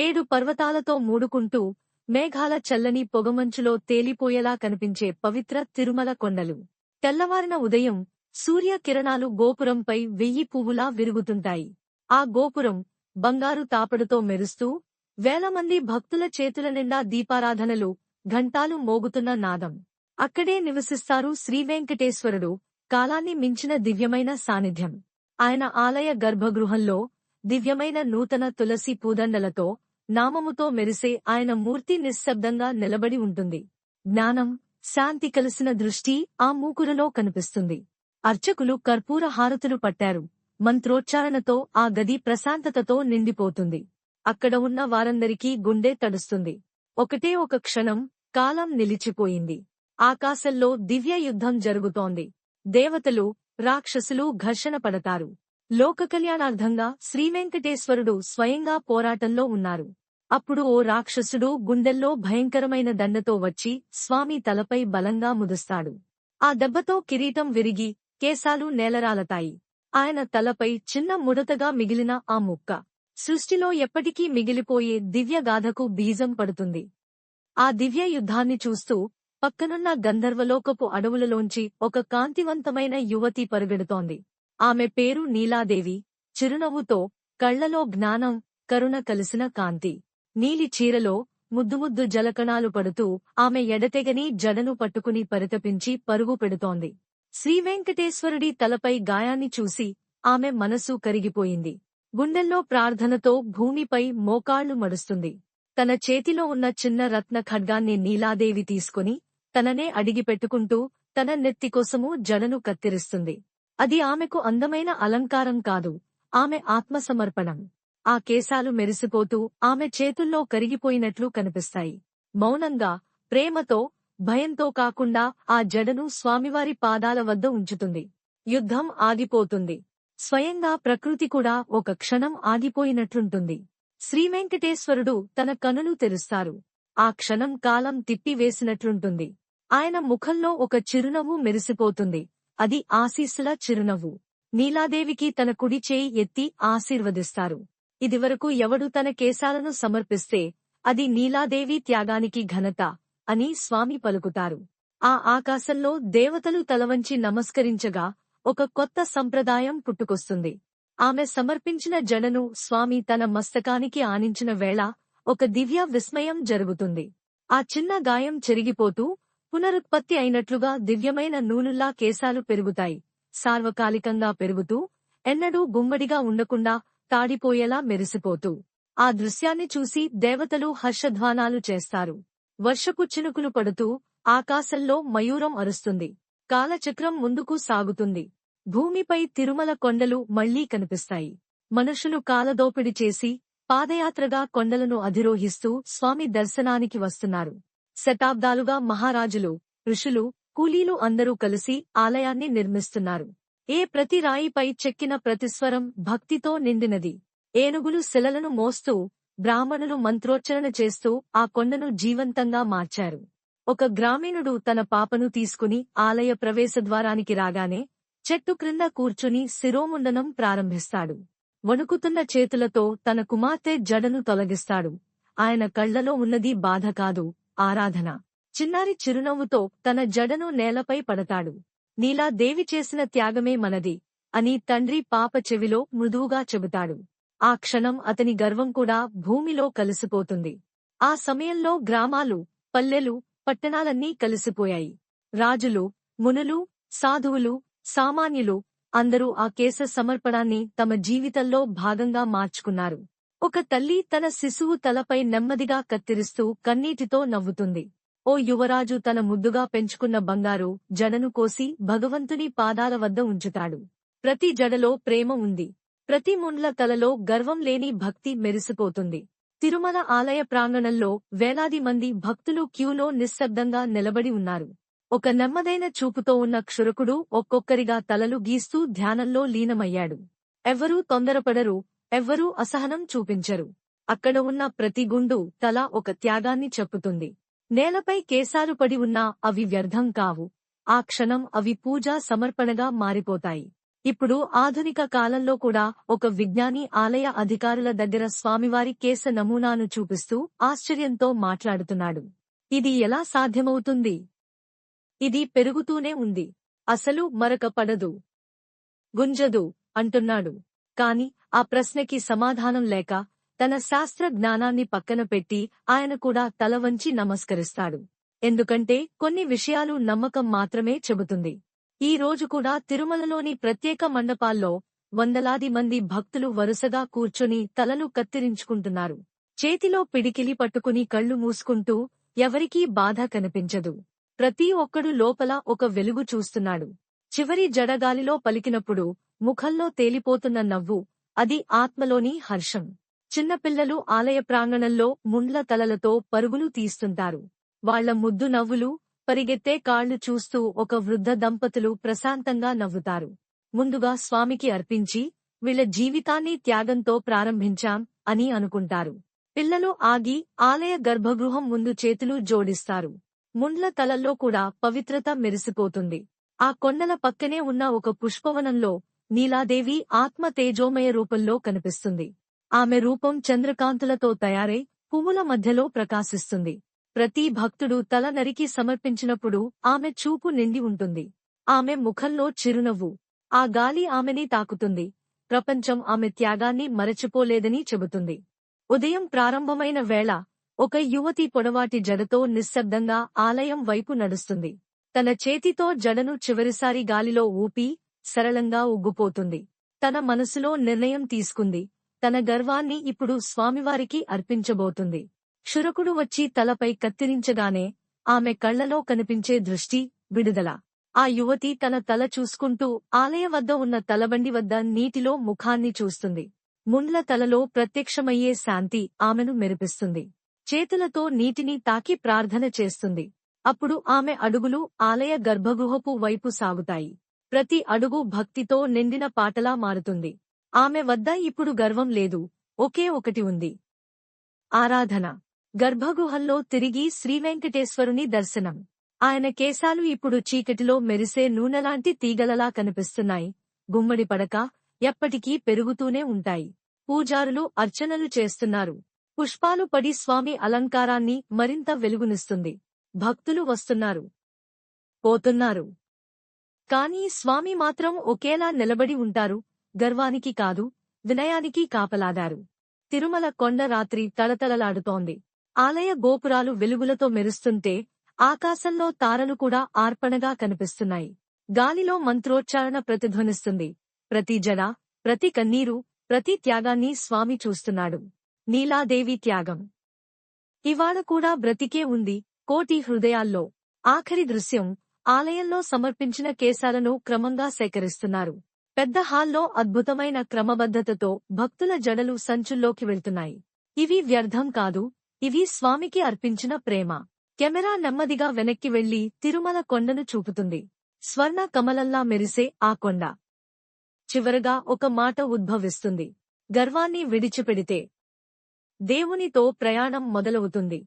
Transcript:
ఏడు పర్వతాలతో మూడుకుంటూ మేఘాల చల్లని పొగమంచులో తేలిపోయేలా కనిపించే పవిత్ర తిరుమల కొండలు. తెల్లవారిన ఉదయం సూర్య కిరణాలు గోపురంపై 1000 పువ్వులా విరుగుతుంటాయి. ఆ గోపురం బంగారు తాపడుతో మెరుస్తూ, వేలమంది భక్తుల చేతుల నిండా దీపారాధనలు, ఘంటాలు మోగుతున్న నాదం. అక్కడే నివసిస్తారు శ్రీవేంకటేశ్వరుడు, కాలాన్ని మించిన దివ్యమైన సాన్నిధ్యం. ఆయన ఆలయ గర్భగృహంలో దివ్యమైన నూతన తులసి పూదండలతో, నామముతో మెరిసే ఆయన మూర్తి నిశ్శబ్దంగా నిలబడి ఉంటుంది. జ్ఞానం, శాంతి కలిసిన దృష్టి ఆ మూకురలో కనిపిస్తుంది. అర్చకులు కర్పూర హారతులు పట్టారు. మంత్రోచ్చారణతో ఆ గది ప్రశాంతతతో నిండిపోతుంది. అక్కడ ఉన్న వారందరికీ గుండె తడుస్తుంది. ఒకటే ఒక క్షణం, కాలం నిలిచిపోయింది. ఆకాశంలో దివ్య యుద్ధం జరుగుతోంది. దేవతలు, రాక్షసులు ఘర్షణ పడతారు. లోక కళ్యాణార్థంగా శ్రీవేంకటేశ్వరుడు స్వయంగా పోరాటంలో ఉన్నారు. అప్పుడు ఓ రాక్షసుడు గుండెల్లో భయంకరమైన దండతో వచ్చి స్వామి తలపై బలంగా ముదుస్తాడు. ఆ దెబ్బతో కిరీటం విరిగి, కేశాలు నేలరాలతాయి. ఆయన తలపై చిన్న ముడతగా మిగిలిన ఆ ముక్క, సృష్టిలో ఎప్పటికీ మిగిలిపోయే దివ్యగాథకు బీజం పడుతుంది. ఆ దివ్య యుద్ధాన్ని చూస్తూ పక్కనున్న గంధర్వలోకపు అడవులలోంచి ఒక కాంతివంతమైన యువతి పరుగెడుతోంది. ఆమె పేరు నీలాదేవి. చిరునవ్వుతో, కళ్లలో జ్ఞానం, కరుణ కలిసిన కాంతి. నీలి చీరలో ముద్దుముద్దు జలకణాలు పడుతూ ఆమె ఎడతెగని జడను పట్టుకుని పరితపించి పరుగు పెడుతోంది. శ్రీవేంకటేశ్వరుడి తలపై గాయాన్ని చూసి ఆమె మనసు కరిగిపోయింది. గుండెల్లో ప్రార్థనతో భూమిపై మోకాళ్లు మడుస్తుంది. తన చేతిలో ఉన్న చిన్న రత్న ఖడ్గాన్ని నీలాదేవి తీసుకుని తననే అడిగిపెట్టుకుంటూ తన నెత్తికోసము జడను కత్తిరిస్తుంది. అది ఆమెకు అందమైన అలంకారం కాదు, ఆమె ఆత్మసమర్పణం. ఆ కేశాలు మెరిసిపోతూ ఆమె చేతుల్లో కరిగిపోయినట్లు కనిపిస్తాయి. మౌనంగా, ప్రేమతో, భయంతో కాకుండా ఆ జడను స్వామివారి పాదాల వద్ద ఉంచుతుంది. యుద్ధం ఆగిపోతుంది. స్వయంగా ప్రకృతి కూడా ఒక క్షణం ఆగిపోయినట్లుంటుంది. శ్రీవేంకటేశ్వరుడు తన కనులు తెరుస్తారు. ఆ క్షణం కాలం తిప్పివేసినట్లుంటుంది. ఆయన ముఖంలో ఒక చిరునవ్వు మెరిసిపోతుంది. అది ఆశీస్సుల చిరునవ్వు. నీలాదేవికి తన కుడి చేయి ఎత్తి ఆశీర్వదిస్తారు. ఇదివరకు ఎవడు తన కేశాలను సమర్పిస్తే అది నీలాదేవి త్యాగానికి ఘనత అని స్వామి పలుకుతారు. ఆ ఆకాశంలో దేవతలు తలవంచి నమస్కరించగా ఒక కొత్త సంప్రదాయం పుట్టుకొస్తుంది. ఆమె సమర్పించిన జడను స్వామి తన మస్తకానికి ఆనించిన వేళ ఒక దివ్య విస్మయం జరుగుతుంది. ఆ చిన్న గాయం చెరిగిపోతూ పునరుత్పత్తి అయినట్లుగా దివ్యమైన నూలుల్లా కేశాలు పెరుగుతాయి. సార్వకాలికంగా పెరుగుతూ, ఎన్నడూ గుమ్మడిగా ఉండకుండా తాడిపోయేలా మెరిసిపోతూ. ఆ దృశ్యాన్ని చూసి దేవతలు హర్షధ్వానాలు చేస్తారు. వర్షపు చినుకులు పడుతూ ఆకాశంలో మయూరం అరుస్తుంది. కాలచక్రం ముందుకు సాగుతుంది. భూమిపై తిరుమల కొండలు మళ్లీ కనిపిస్తాయి. మనుషులు కాలదోపిడి చేసి పాదయాత్రగా కొండలను అధిరోహిస్తూ స్వామి దర్శనానికి వస్తున్నారు. శతాబ్దాలుగా మహారాజులు, ఋషులు, కూలీలు అందరూ కలిసి ఆలయాన్ని నిర్మిస్తున్నారు. ప్రతి రాయిపై చెక్కిన ప్రతిస్వరం భక్తితో నిండినది. ఏనుగులు శిలలను మోస్తూ, బ్రాహ్మణులు మంత్రోచ్చరణ చేస్తూ ఆ కొండను జీవంతంగా మార్చారు. ఒక గ్రామీణుడు తన పాపను తీసుకుని ఆలయ ప్రవేశద్వారానికి రాగానే చెట్టు క్రింద కూర్చుని శిరోముండనం ప్రారంభిస్తాడు. వణుకుతున్న చేతులతో తన కుమార్తె జడను తొలగిస్తాడు. ఆయన కళ్లలో ఉన్నది బాధ కాదు, ఆరాధన. చిన్నారి చిరునవ్వుతో తన జడను నేలపై పడతాడు. నీలాదేవి చేసిన త్యాగమే మనది అని తండ్రి పాప చెవిలో మృదువుగా చెబుతాడు. ఆ క్షణం అతని గర్వం కూడా భూమిలో కలిసిపోతుంది. ఆ సమయంలో గ్రామాలు, పల్లెలు, పట్టణాలన్నీ కలిసిపోయాయి. రాజులు, మునులు, సాధువులు, సామాన్యులు అందరూ ఆ కేశ సమర్పణాన్ని తమ జీవితంలో భాగంగా మార్చుకున్నారు. ఒక తల్లి తన శిశువు తలపై నెమ్మదిగా కత్తిరిస్తూ కన్నీటితో నవ్వుతుంది. ఓ యువరాజు తన ముద్దుగా పెంచుకున్న బంగారు జడను కోసి భగవంతుని పాదాల వద్ద ఉంచుతాడు. ప్రతి జడలో ప్రేమ ఉంది. ప్రతి ముండ్ల తలలో గర్వం లేని భక్తి మెరిసిపోతుంది. తిరుమల ఆలయ ప్రాంగణంలో వేలాది మంది భక్తులు క్యూలో నిశ్శబ్దంగా నిలబడి ఉన్నారు. ఒక నెమ్మదైన చూపుతో ఉన్న క్షురకుడు ఒక్కొక్కరిగా తలలు గీస్తూ ధ్యానంలో లీనమయ్యాడు. ఎవ్వరూ తొందరపడరు, ఎవ్వరూ అసహనం చూపించరు. అక్కడ ఉన్న ప్రతి గుండు తల ఒక త్యాగాన్ని చెప్పుతుంది. నేలపై కేశాలు పడి ఉన్నా అవి వ్యర్థం కావు. ఆ క్షణం అవి పూజా సమర్పణగా మారిపోతాయి. ఇప్పుడు ఆధునిక కాలంలో కూడా ఒక విజ్ఞాని ఆలయ అధికారుల దగ్గర స్వామివారి కేస నమూనాను చూపిస్తూ ఆశ్చర్యంతో మాట్లాడుతున్నాడు. ఇది ఎలా సాధ్యమవుతుంది? ఇది పెరుగుతూనే ఉంది. అసలు మరక పడదు, గుంజదు అంటున్నాడు. కాని ఆ ప్రశ్నకి సమాధానం లేక తన శాస్త్ర జ్ఞానాన్ని పక్కన పెట్టి ఆయన కూడా తల వంచి నమస్కరిస్తాడు. ఎందుకంటే కొన్ని విషయాలు నమ్మకం మాత్రమే చెబుతుంది. ఈ రోజు కూడా తిరుమలలోని ప్రత్యేక మండపాల్లో వందలాది మంది భక్తులు వరుసగా కూర్చొని తలలు కత్తిరించుకుంటున్నారు. చేతిలో పిడికిలి పట్టుకుని కళ్ళు మూసుకుంటూ ఎవరికీ బాధ కనిపించదు. ప్రతి ఒక్కడు లోపల ఒక వెలుగు చూస్తున్నాడు. చివరి జడగాలిలో పలికినప్పుడు ముఖంలో తేలిపోతున్న నవ్వు, అది ఆత్మలోని హర్షం. చిన్నపిల్లలు ఆలయ ప్రాంగణంలో ముండ్ల తలలతో పరుగులు తీస్తుంటారు. వాళ్ల ముద్దు నవ్వులు, పరిగెత్తే కాళ్లు చూస్తూ ఒక వృద్ధ దంపతులు ప్రశాంతంగా నవ్వుతారు. ముందుగా స్వామికి అర్పించి, వీళ్ల జీవితాన్ని త్యాగంతో ప్రారంభించాం అని అనుకుంటారు. పిల్లలు ఆగి ఆలయ గర్భగృహం ముందు చేతులు జోడిస్తారు. ముండ్ల తలల్లో కూడా పవిత్రత మెరిసిపోతుంది. ఆ కొండల పక్కనే ఉన్న ఒక పుష్పవనంలో నీలాదేవి ఆత్మ తేజోమయ రూపంలో కనిపిస్తుంది. ఆమె రూపం చంద్రకాంతులతో తయారై పువ్వుల మధ్యలో ప్రకాశిస్తుంది. ప్రతి భక్తుడు తల నరికి సమర్పించినప్పుడు ఆమె చూపు నిండి ఉంటుంది. ఆమె ముఖంలో చిరునవ్వు. ఆ గాలి ఆమెని తాకుతుంది. ప్రపంచం ఆమె త్యాగాన్ని మరచిపోలేదని చెబుతుంది. ఉదయం ప్రారంభమైన వేళ ఒక యువతి పొడవాటి జడతో నిశ్శబ్దంగా ఆలయం వైపు నడుస్తుంది. తన చేతితో జడను చివరిసారి గాలిలో ఊపి సరళంగా ఉగ్గుపోతుంది. తన మనసులో నిర్ణయం తీసుకుంది. తన గర్వాన్ని ఇప్పుడు స్వామివారికి అర్పించబోతుంది. క్షురకుడు వచ్చి తలపై కత్తిరించగానే ఆమె కళ్లలో కనిపించే దృష్టి, విడుదల. ఆ యువతి తన తల చూసుకుంటూ ఆలయ వద్ద ఉన్న తలబండి వద్ద నీటిలో ముఖాన్ని చూస్తుంది. ముండ్ల తలలో ప్రత్యక్షమయ్యే శాంతి ఆమెను మెరిపిస్తుంది. చేతులతో నీటిని తాకి ప్రార్థన చేస్తుంది. అప్పుడు ఆమె అడుగులు ఆలయ గర్భగృహపు వైపు సాగుతాయి. ప్రతి అడుగు భక్తితో నిండిన పాటలా మారుతుంది. ఆమె వద్ద ఇప్పుడు గర్వం లేదు, ఒకే ఒకటి ఉంది, ఆరాధన. గర్భగృహంలో తిరిగి శ్రీవెంకటేశ్వరుని దర్శనం. ఆయన కేశాలు ఇప్పుడు చీకటిలో మెరిసే నూనెలాంటి తీగలలా కనిపిస్తున్నాయి. గుమ్మడి పడక ఎప్పటికీ పెరుగుతూనే ఉంటాయి. పూజారులు అర్చనలు చేస్తున్నారు. పుష్పాలు పడి స్వామి అలంకారాన్ని మరింత వెలుగునిస్తుంది. భక్తులు వస్తున్నారు, పోతున్నారు. కానీ స్వామి మాత్రం ఒకేలా నిలబడి ఉంటారు. గర్వానికి కాదు, వినయానికి కాపలాదారు. తిరుమల కొండ రాత్రి తళతళలాడుతోంది. ఆలయ గోపురాలు వెలుగులతో మెరుస్తుంటే ఆకాశంలో తారలు కూడా ఆర్పణగా కనిపిస్తున్నాయి. గాలిలో మంత్రోచ్చారణ ప్రతిధ్వనిస్తుంది. ప్రతి జడ, ప్రతి కన్నీరు, ప్రతి త్యాగాన్ని స్వామి చూస్తున్నాడు. నీలాదేవి త్యాగం ఇవాళ కూడా బ్రతికే ఉంది కోటి హృదయాల్లో. ఆఖరి దృశ్యం, ఆలయంలో సమర్పించిన కేశాలను క్రమంగా సేకరిస్తున్నారు. పెద్ద హాల్లో అద్భుతమైన క్రమబద్ధతతో భక్తుల జడలు సంచుల్లోకి వెళ్తున్నాయి. ఇవి వ్యర్థం కాదు, ఇవి స్వామికి అర్పించిన ప్రేమ. కెమెరా నెమ్మదిగా వెనక్కి వెళ్లి తిరుమల కొండను చూపుతుంది. స్వర్ణ కమలంలా మెరిసే ఆ కొండ. చివరగా ఒక మాట ఉద్భవిస్తుంది. గర్వాన్ని విడిచిపెడితే దేవునితో ప్రయాణం మొదలవుతుంది.